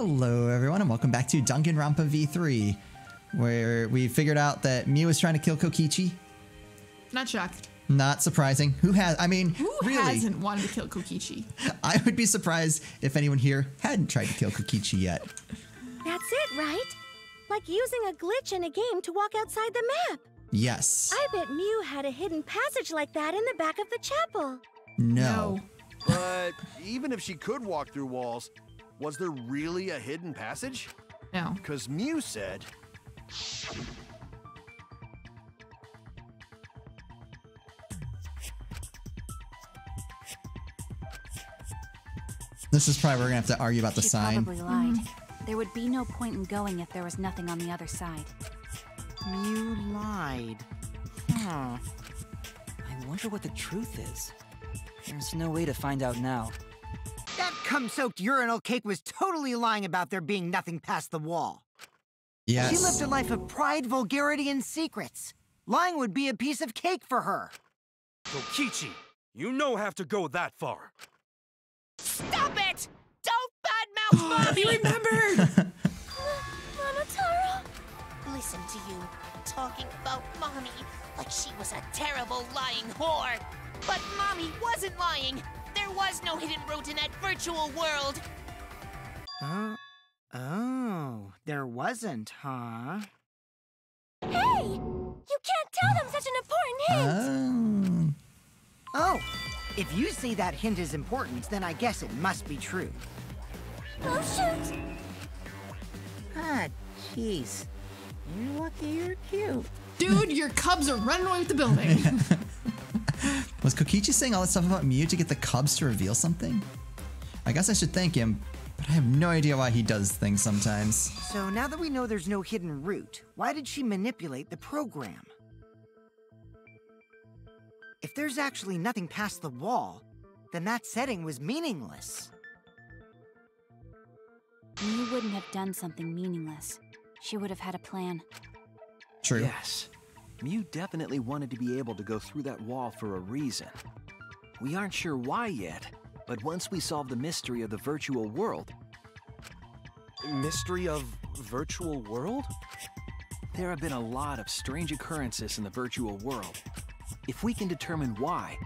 Hello everyone and welcome back to Danganronpa V3, where we figured out that Miu was trying to kill Kokichi. Not shocked. Not surprising. Who has, I mean, Who really, hasn't wanted to kill Kokichi? I would be surprised if anyone here hadn't tried to kill Kokichi yet. That's it, right? Like using a glitch in a game to walk outside the map. Yes. I bet Miu had a hidden passage like that in the back of the chapel. No. But even if she could walk through walls, was there really a hidden passage? No. Because Miu said... This is probably where we're going to have to argue about the She sign. probably lied. There would be no point in going if there was nothing on the other side. You lied. Huh. I wonder what the truth is. There's no way to find out now. That cum-soaked urinal cake was totally lying about there being nothing past the wall. Yes. She lived a life of pride, vulgarity, and secrets. Lying would be a piece of cake for her. Kokichi, you no have to go that far. Stop it! Don't badmouth Mommy! He remembered! Monotaro? Listen to you, talking about Mommy like she was a terrible lying whore. But Mommy wasn't lying. There was no hidden route in that virtual world. Oh, there wasn't, huh? Hey! You can't tell them such an important hint! Oh, if you say that hint is important, then I guess it must be true. Oh, shoot! Ah, jeez. You're lucky you're cute. Dude, your cubs are running away with the building. Was Kokichi saying all that stuff about Miu to get the cubs to reveal something? I guess I should thank him, but I have no idea why he does things sometimes. So now that we know there's no hidden route, why did she manipulate the program? If there's actually nothing past the wall, then that setting was meaningless. You wouldn't have done something meaningless. She would have had a plan. True. Yes. Miu definitely wanted to be able to go through that wall for a reason. We aren't sure why yet, but once we solve the mystery of the virtual world... Mystery of virtual world? There have been a lot of strange occurrences in the virtual world. If we can determine why,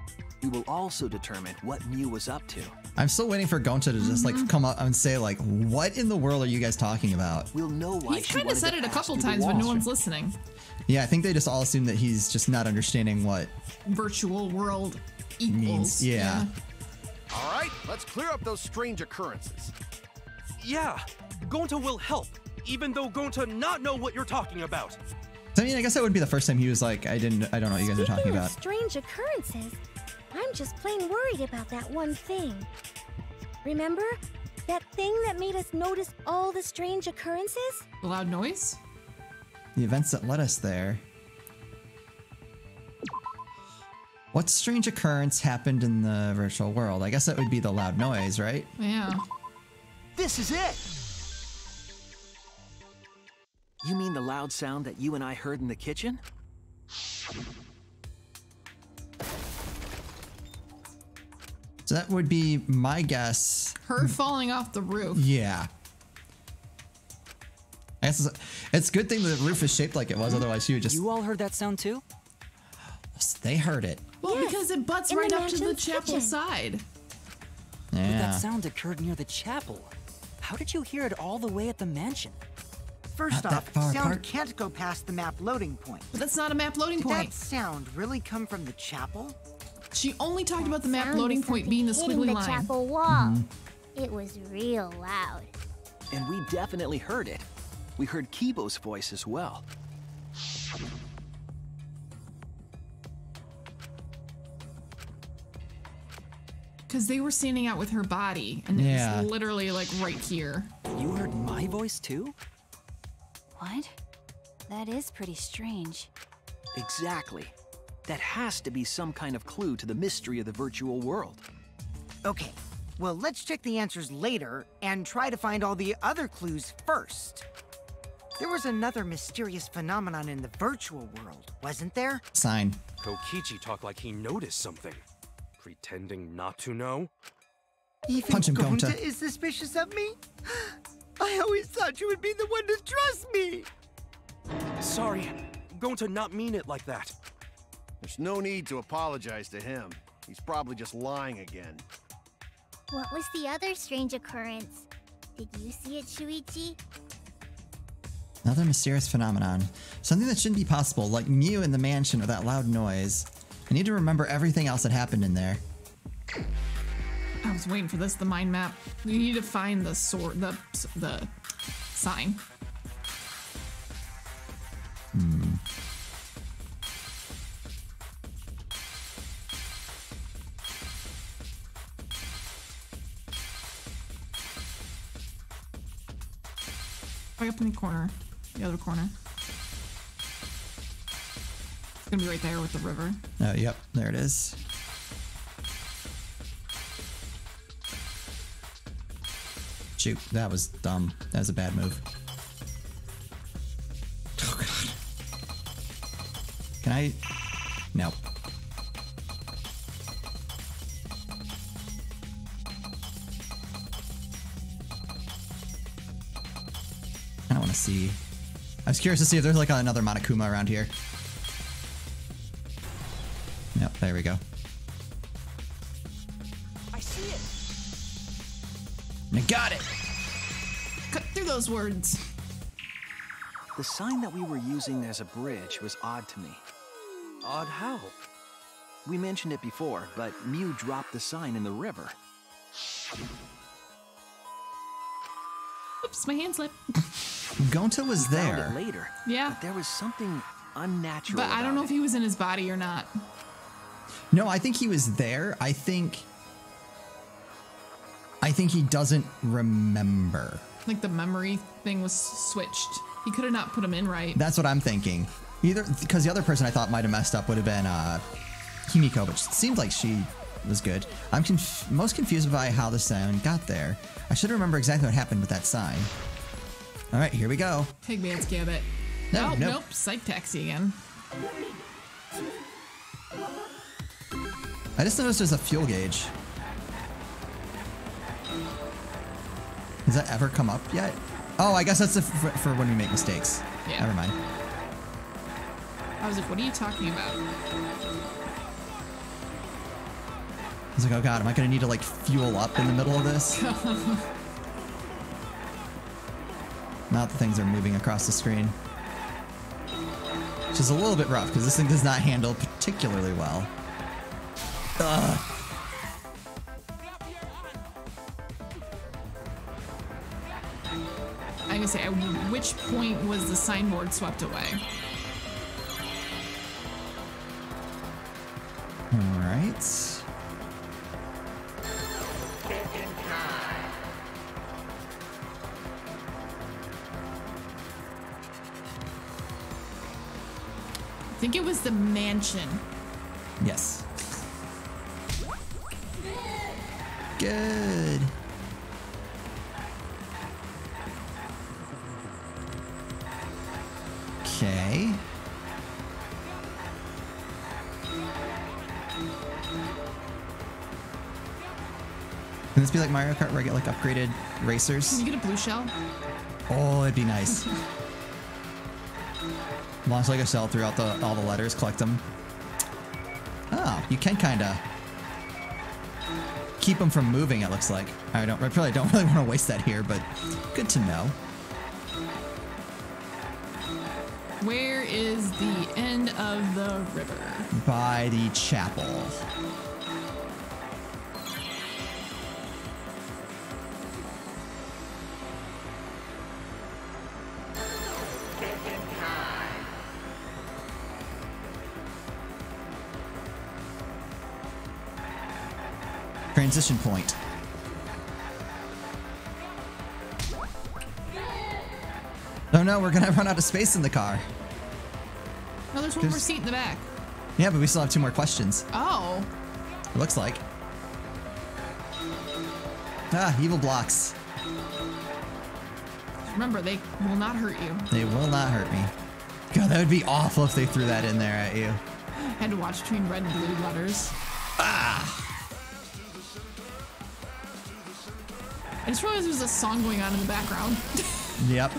we will also determine what Miu was up to. I'm still waiting for Gonta to just like come up and say like, what in the world are you guys talking about? We'll know why He's she kind of wanted said to it a pass couple through the times, but no walls. one's listening. Yeah, I think they just all assume that he's just not understanding what Virtual world equals. means. Yeah. All right, let's clear up those strange occurrences. Yeah, Gonta will help, even though Gonta not know what you're talking about. So, I mean, I guess that would be the first time he was like, I don't know what you guys are talking Speaking about. of strange occurrences, I'm just plain worried about that one thing. Remember? That thing that made us notice all the strange occurrences? The loud noise? The events that led us there. What strange occurrence happened in the virtual world? I guess that would be the loud noise, right? Yeah. This is it! You mean the loud sound that you and I heard in the kitchen? So that would be my guess. Her falling off the roof. Yeah. I guess it's a good thing the roof is shaped like it was, otherwise she would just... You all heard that sound too? They heard it. Well, Yes, because it butts in right the up to the mansion's chapel kitchen. side. But Yeah. that sound occurred near the chapel. How did you hear it all the way at the mansion? First Not that off, far sound apart. can't go past the map loading point. But that's not a map loading Did point. that sound really come from the chapel? She only talked about the map Sound loading was point something being the hitting squiggly the line. chapel wall. It was real loud. And we definitely heard it. We heard Kibo's voice as well. Because they were standing out with her body, and Yeah. it's literally like right here. You heard my voice too? What? That is pretty strange. Exactly. That has to be some kind of clue to the mystery of the virtual world. Okay, well, let's check the answers later and try to find all the other clues first. There was another mysterious phenomenon in the virtual world, wasn't there? Sign. Kokichi talked like he noticed something. Pretending not to know? Even Punch him, Gonta Gonta. is suspicious of me? I always thought you would be the one to trust me! Sorry. Going to not mean it like that. There's no need to apologize to him. He's probably just lying again. What was the other strange occurrence? Did you see it, Shuichi? Another mysterious phenomenon. Something that shouldn't be possible, like Mew in the mansion or that loud noise. I need to remember everything else that happened in there. I was waiting for this, the mind map. You need to find the sword, the sign. Right up in the corner, the other corner. It's gonna be right there with the river. Oh, yep, there it is. Shoot, that was dumb. That was a bad move. Oh, God. Can I? No. I don't want to see. I was curious to see if there's like another Monokuma around here. Yep, there we go. I see it! I got it! Cut through those words. The sign that we were using as a bridge was odd to me. Odd how? We mentioned it before, but Mew dropped the sign in the river. Oops, my hand slipped. Gonta was Found there. it later. Yeah. But there was something unnatural But I don't about know if he was in his body or not. No, I think he was there. I think he doesn't remember. Like the memory thing was switched. He could have not put him in right. That's what I'm thinking. Either because the other person I thought might have messed up would have been Himiko, which seemed like she was good. I'm most confused by how the sound got there. I should remember exactly what happened with that sign. All right, here we go. Pigman's Gambit. No, Nope, nope. nope. Psych taxi again. I just noticed there's a fuel gauge. Has that ever come up yet? Oh, I guess that's for when we make mistakes. Yeah. Never mind. I was like, what are you talking about? I was like, oh god, am I gonna need to like fuel up in the middle of this? Not the things are moving across the screen. Which is a little bit rough because this thing does not handle particularly well. Ugh. I'm gonna say, at which point was the signboard swept away? All right. I think it was the mansion. Yes. Good. Okay. Can this be like Mario Kart where I get like upgraded racers? Can you get a blue shell? Oh, it'd be nice. Launch like a shell throughout all the letters, collect them. Oh, you can kind of keep them from moving, it looks like. I probably don't really want to waste that here, but good to know. Where is the end of the river? By the chapel. Transition point. Oh no, we're gonna run out of space in the car. No, there's one more seat in the back. Yeah, but we still have 2 more questions. Oh. It looks like. Ah, evil blocks. Remember, they will not hurt you. They will not hurt me. God, that would be awful if they threw that in there at you. Had to watch between red and blue letters. Ah! I just realized there's a song going on in the background. Yep.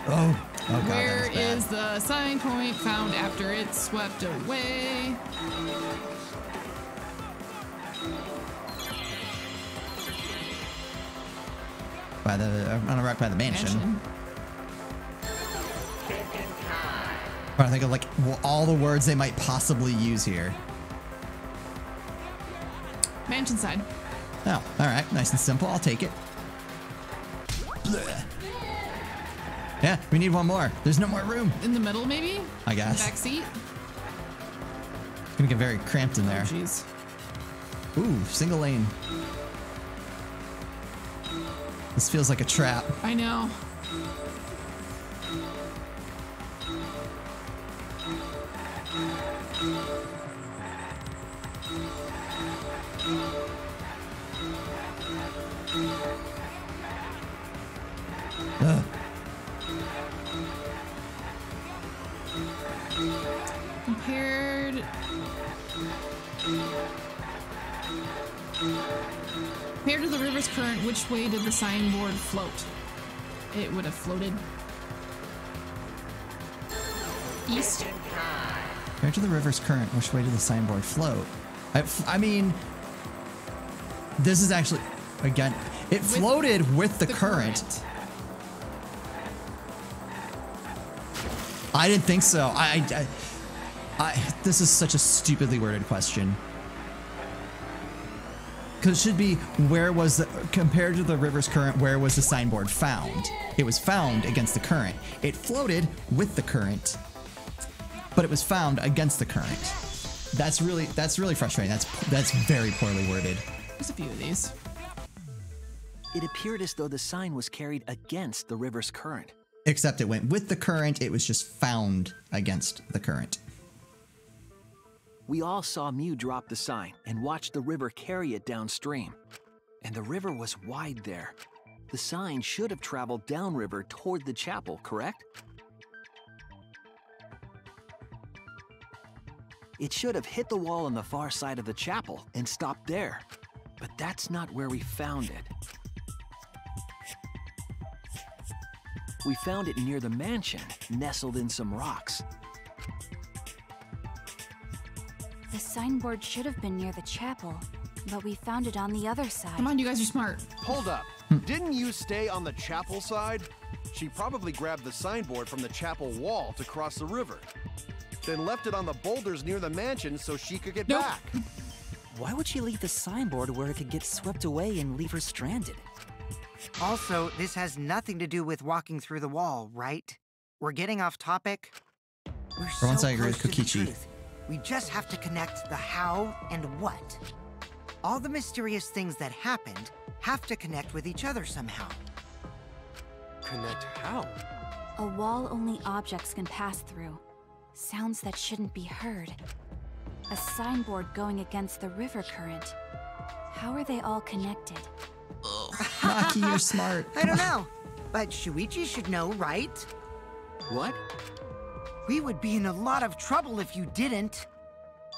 Oh God. Where is the sign point found after it's swept away? By the on a rock by the mansion. I think of like all the words they might possibly use here. Mansion side. Oh, all right, nice and simple. I'll take it. Blech. Yeah, we need one more. There's no more room. In the middle, maybe? I guess. Back seat? It's gonna get very cramped in there. Jeez. Ooh, single lane. This feels like a trap. I know. Ugh. Compared to the river's current, which way did the signboard float? It would have floated east. Compared to the river's current, which way did the signboard float? I mean, this is actually, again, it floated with the current. I didn't think so. This is such a stupidly worded question. Because it should be, where was the, compared to the river's current, where was the signboard found? It was found against the current. It floated with the current, but it was found against the current. That's really frustrating. That's very poorly worded. There's a few of these. It appeared as though the sign was carried against the river's current. Except it went with the current, it was just found against the current. We all saw Mew drop the sign and watched the river carry it downstream. And the river was wide there. The sign should have traveled downriver toward the chapel, correct? It should have hit the wall on the far side of the chapel and stopped there. But that's not where we found it. We found it near the mansion, nestled in some rocks. The signboard should have been near the chapel, but we found it on the other side. Come on, you guys are smart. Hold up. Didn't you stay on the chapel side? She probably grabbed the signboard from the chapel wall to cross the river. Then left it on the boulders near the mansion so she could get back. Why would she leave the signboard where it could get swept away and leave her stranded? Also, this has nothing to do with walking through the wall, right? We're getting off topic. We're For once, I agree with close to the Kokichi. truth. We just have to connect the how and what. All the mysterious things that happened have to connect with each other somehow. Connect how? A wall only objects can pass through. Sounds that shouldn't be heard. A signboard going against the river current. How are they all connected? Maki, you're smart. I don't know, but Shuichi should know, right? What? We would be in a lot of trouble if you didn't.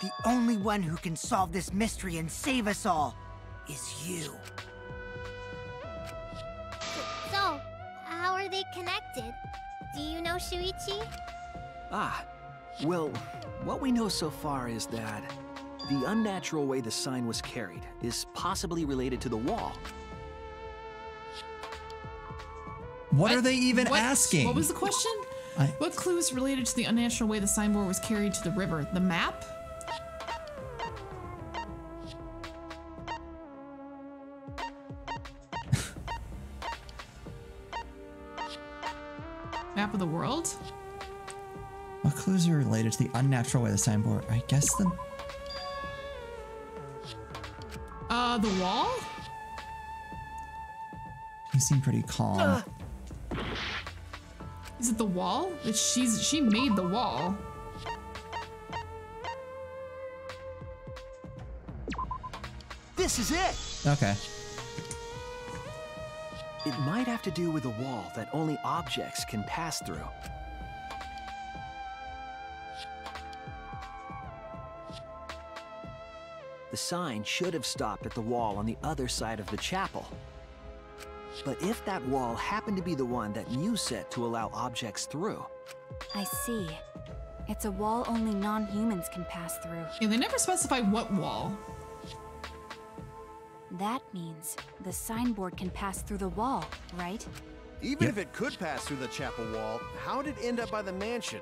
The only one who can solve this mystery and save us all is you. So, how are they connected? Do you know, Shuichi? Ah, well, what we know so far is that the unnatural way the sign was carried is possibly related to the wall. What are they even What- asking? What was the question? What clue is related to the unnatural way the signboard was carried to the river? The map? Map of the world? What clues are related to the unnatural way the signboard? I guess the wall? You seem pretty calm. Is it the wall? She made the wall. This is it! Okay. It might have to do with a wall that only objects can pass through. the sign should have stopped at the wall on the other side of the chapel. But if that wall happened to be the one that Mew set to allow objects through... I see. It's a wall only non-humans can pass through. Yeah, they never specify what wall. That means the signboard can pass through the wall, right? Even if it could pass through the chapel wall, how did it end up by the mansion?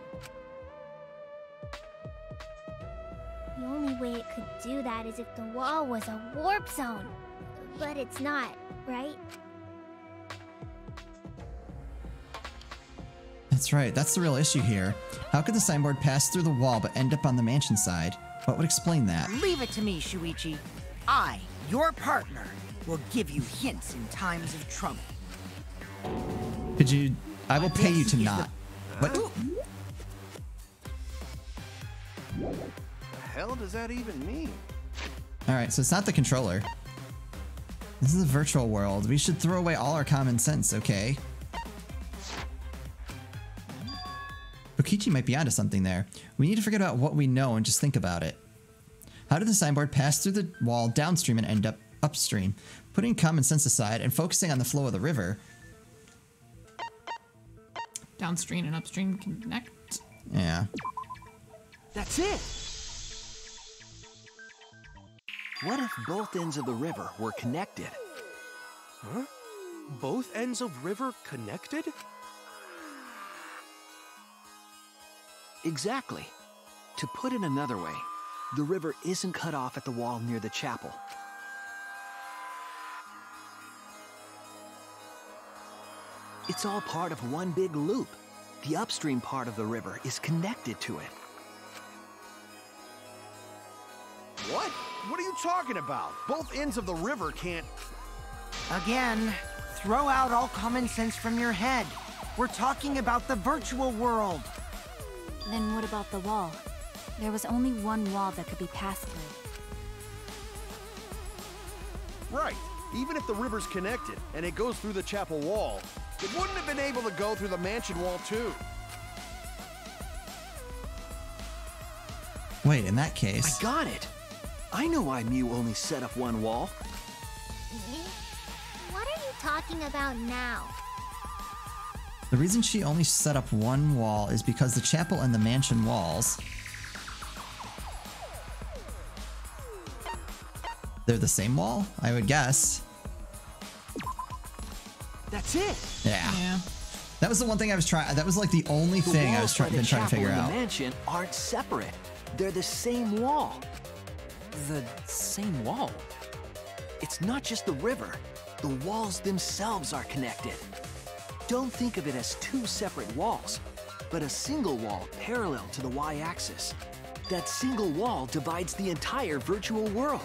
The only way it could do that is if the wall was a warp zone. But it's not, right? That's right, that's the real issue here. How could the signboard pass through the wall but end up on the mansion side? What would explain that? Leave it to me, Shuichi. I, your partner, will give you hints in times of trouble. Could you... I will pay you to not. What? The hell does that even mean? Alright, so it's not the controller. This is a virtual world. We should throw away all our common sense, okay? Kokichi might be onto something there. We need to forget about what we know and just think about it. How did the signboard pass through the wall downstream and end up upstream? Putting common sense aside and focusing on the flow of the river. Downstream and upstream can connect. Yeah. That's it! What if both ends of the river were connected? Huh? Both ends of river connected? Exactly. To put it another way, the river isn't cut off at the wall near the chapel. It's all part of one big loop. The upstream part of the river is connected to it. What? What are you talking about? Both ends of the river can't... Again, throw out all common sense from your head. We're talking about the virtual world. Then what about the wall? There was only one wall that could be passed through. Right. Even if the river's connected and it goes through the chapel wall, it wouldn't have been able to go through the mansion wall too. Wait, in that case... I got it! I know why Mew only set up one wall. What are you talking about now? The reason she only set up one wall is because the chapel and the mansion walls... They're the same wall, I would guess. That's it! Yeah. That was the one thing I was trying... That was like the only thing I was trying to figure out. The mansion aren't separate. They're the same wall. The same wall? It's not just the river. The walls themselves are connected. Don't think of it as two separate walls, but a single wall parallel to the y-axis. That single wall divides the entire virtual world.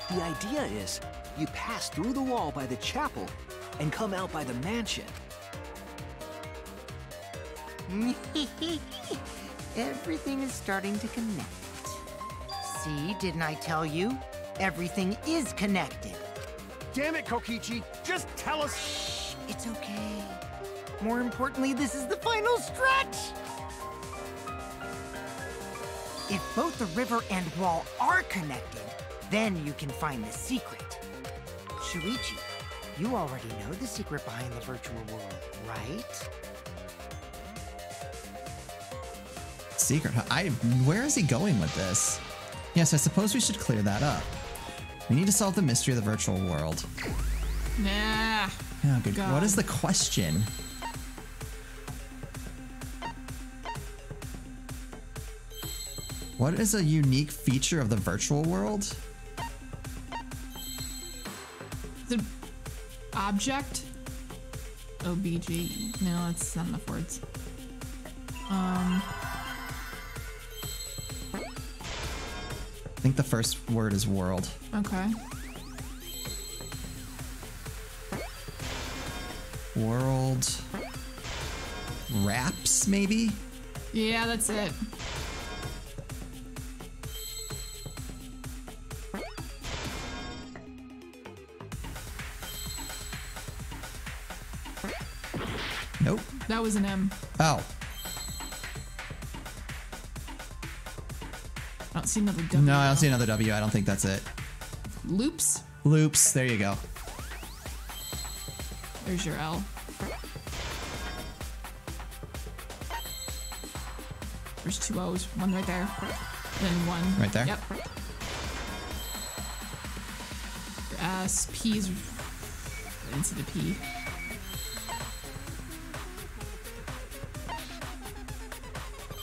The idea is, you pass through the wall by the chapel and come out by the mansion. Everything is starting to connect. See, didn't I tell you? Everything is connected. Damn it, Kokichi! Just tell us... Shh, it's okay. More importantly, this is the final stretch! If both the river and wall are connected, then you can find the secret. Shuichi, you already know the secret behind the virtual world, right? Secret, huh? Where is he going with this? Yes, I suppose we should clear that up. We need to solve the mystery of the virtual world. Nah. Oh, good. God. What is the question? What is a unique feature of the virtual world? The object? OBG. No, that's not enough words. I think the first word is world. Okay. World... Wraps, maybe? Yeah, that's it. Nope. That was an M. Oh. I don't see another W. No, I don't though. see another W. I don't think that's it. Loops. Loops. There you go. There's your L. There's 2 O's. One right there. Then one. Right there? Yep. Your S. P's. I didn't see the P.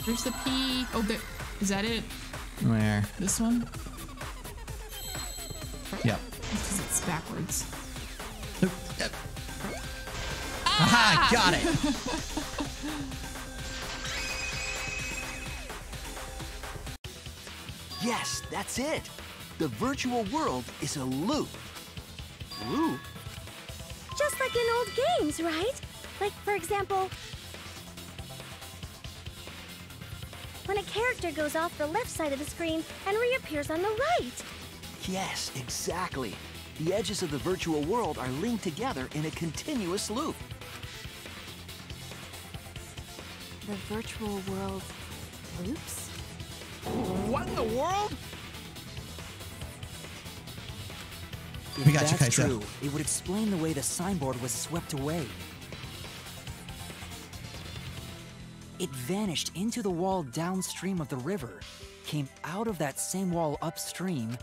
There's the P. Oh, there. Is that it? Where? This one? Yep. Because it's backwards. Oop, yep. Aha! Got it! Yes, that's it. The virtual world is a loop. Loop? Just like in old games, right? Like, for example, when a character goes off the left side of the screen and reappears on the right. Yes, exactly. The edges of the virtual world are linked together in a continuous loop. The virtual world loops? What in the world? If We got you, that's Kaisa. true, it would explain the way the signboard was swept away. It vanished into the wall downstream of the river, came out of that same wall upstream,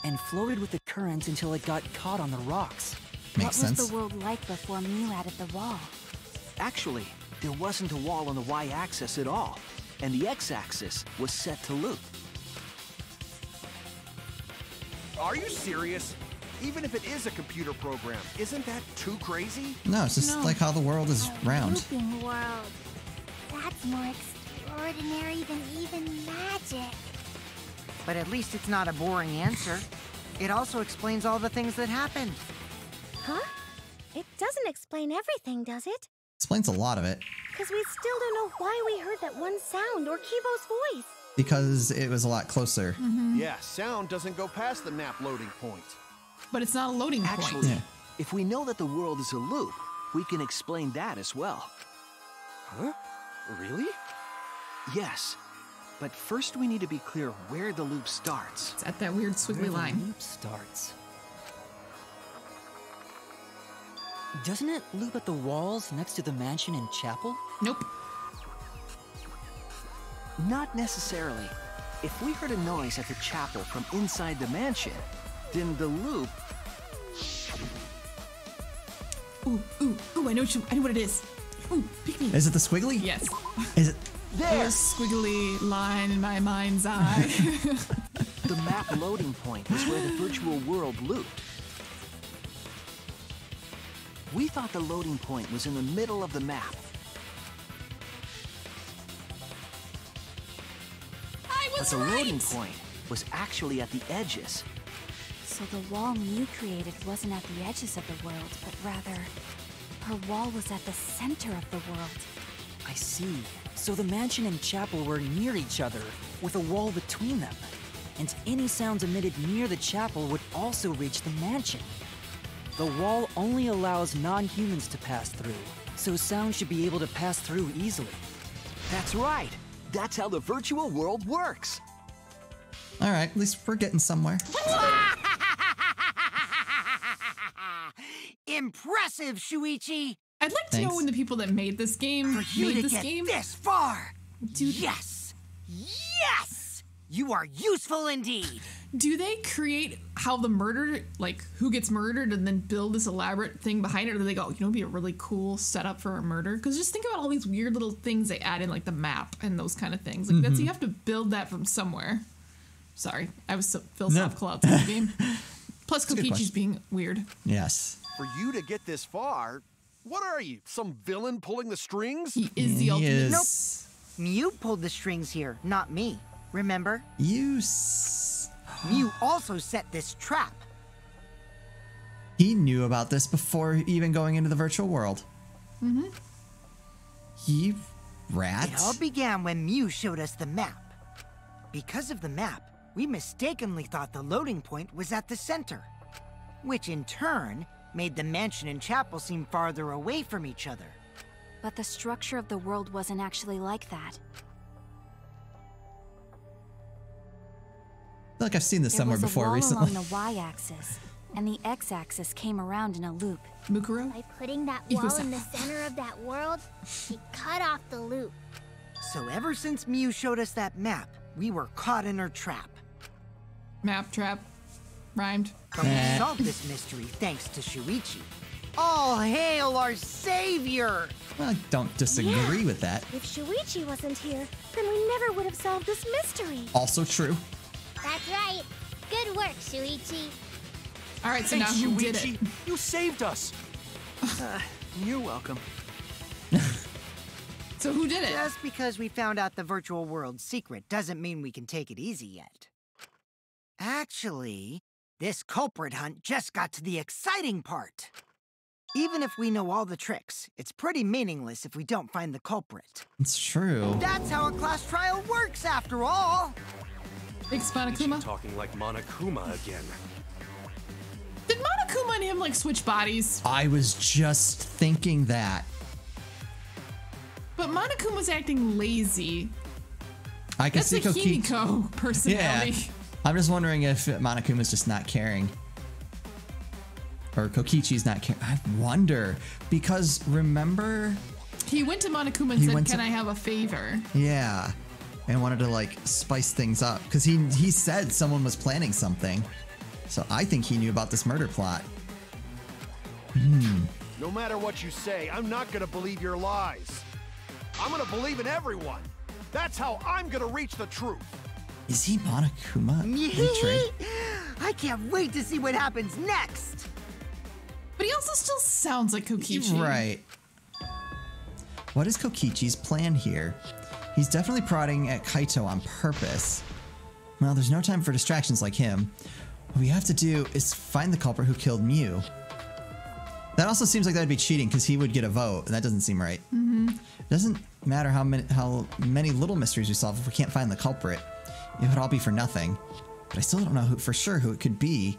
and floated with the current until it got caught on the rocks. Makes What sense. was the world like before Mew added the wall? Actually, there wasn't a wall on the y-axis at all, and the x-axis was set to loop. Are you serious? Even if it is a computer program, isn't that too crazy? No, it's just No. like how the world is round. Looping world. That's more extraordinary than even magic. But at least it's not a boring answer. It also explains all the things that happened. Huh? It doesn't explain everything, does it? Explains a lot of it. Because we still don't know why we heard that one sound or Kibo's voice. Because it was a lot closer. Yeah, sound doesn't go past the map loading point. But it's not a loading point. Actually, Yeah. if we know that the world is a loop, we can explain that as well. Huh? Really? Yes, but first we need to be clear where the loop starts. It's at that weird squiggly Where the line. loop starts. Doesn't it loop at the walls next to the mansion and chapel? Nope. Not necessarily. If we heard a noise at the chapel from inside the mansion, then the loop... Ooh, ooh, ooh, I know what it is. Ooh, pick me. Is it the squiggly? Yes. Is it? There! There's a squiggly line in my mind's eye. The map loading point was where the virtual world looped. We thought the loading point was in the middle of the map. I But was the loading right! point was actually at the edges. So the wall Mew created wasn't at the edges of the world, but rather, her wall was at the center of the world. I see. So the mansion and chapel were near each other, with a wall between them. And any sounds emitted near the chapel would also reach the mansion. The wall only allows non-humans to pass through, so sound should be able to pass through easily. That's right. That's how the virtual world works. All right, at least we're getting somewhere. Impressive, Shuichi! I'd like to know Thanks. when the people that made this game For you made to this get game. this far! Dude. Yes! Yes! You are useful indeed! Do they create how the murder, like who gets murdered, and then build this elaborate thing behind it? Or do they go, you know, it'd be a really cool setup for a murder? Because just think about all these weird little things they add in, like the map and those kind of things. Like that's you have to build that from somewhere. Sorry, I was so philosophical outside the game. Plus, a good Kokichi's question. being weird. Yes. For you to get this far, what are you, some villain pulling the strings? He is the He ultimate. is. Mew pulled the strings here, not me. Remember? Mew also set this trap. He knew about this before even going into the virtual world. Mm-hmm. He rat. It all began when Mew showed us the map. Because of the map, we mistakenly thought the loading point was at the center, which in turn made the mansion and chapel seem farther away from each other. But the structure of the world wasn't actually like that. I feel like I've seen this somewhere before recently. There was a wall along the y-axis, and the x-axis came around in a loop. Mukuro? By putting that wall in the center of that world, she cut off the loop. So ever since Mew showed us that map, we were caught in her trap. Map trap. Rhymed. But we solved this mystery thanks to Shuichi. All hail our savior! I don't disagree with that. If Shuichi wasn't here, then we never would have solved this mystery. Also true. That's right. Good work, Shuichi. All right, so Thanks, now who Shuichi. did it? You saved us. You're welcome. So who did it? Just because we found out the virtual world's secret doesn't mean we can take it easy yet. Actually, this culprit hunt just got to the exciting part. Even if we know all the tricks, it's pretty meaningless if we don't find the culprit. It's true. That's how a class trial works, after all. Thanks, She's Monokuma. talking like Monokuma again. Did Monokuma and him like switch bodies? I was just thinking that. But Monokuma's acting lazy. I can That's see the Kokichi. Himiko personality. Yeah. I'm just wondering if Monokuma's just not caring. Or Kokichi's not caring. I wonder. Because remember... He went to Monokuma and said, "Can I have a favor?" Yeah. And wanted to like spice things up. Because he said someone was planning something. So I think he knew about this murder plot. No matter what you say, I'm not gonna believe your lies. I'm gonna believe in everyone. That's how I'm gonna reach the truth. Is he Monokuma? Matrik? I can't wait to see what happens next. But he also still sounds like Kokichi. Right. What is Kokichi's plan here? He's definitely prodding at Kaito on purpose. Well, there's no time for distractions like him. What we have to do is find the culprit who killed Mew. That also seems like that'd be cheating because he would get a vote, and that doesn't seem right. It doesn't matter how many little mysteries we solve if we can't find the culprit. It would all be for nothing. But I still don't know for sure who it could be.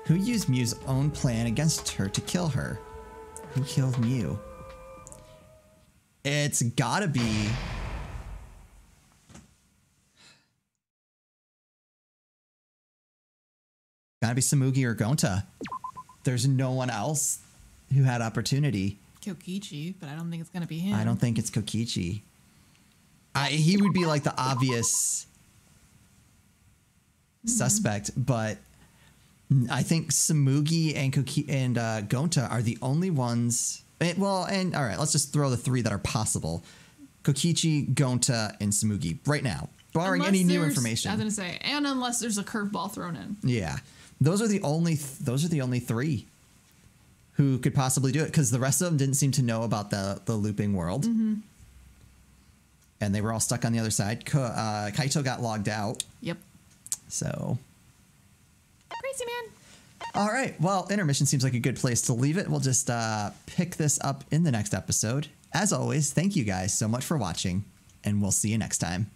Who used Mew's own plan against her to kill her? Who killed Mew? It's gotta be... Gotta be Tsumugi or Gonta. There's no one else who had opportunity. Kokichi, but I don't think it's gonna be him. I don't think it's Kokichi. He would be like the obvious suspect, but I think Tsumugi and Gonta are the only ones. All right, let's just throw the three that are possible: Kokichi, Gonta, and Tsumugi right now, barring any new information. I was gonna say, and unless there's a curveball thrown in. Yeah, those are the only three who could possibly do it, because the rest of them didn't seem to know about the looping world. And they were all stuck on the other side. Kaito got logged out. Yep. So. Crazy man. All right. Well, intermission seems like a good place to leave it. We'll just pick this up in the next episode. As always, thank you guys so much for watching, and we'll see you next time.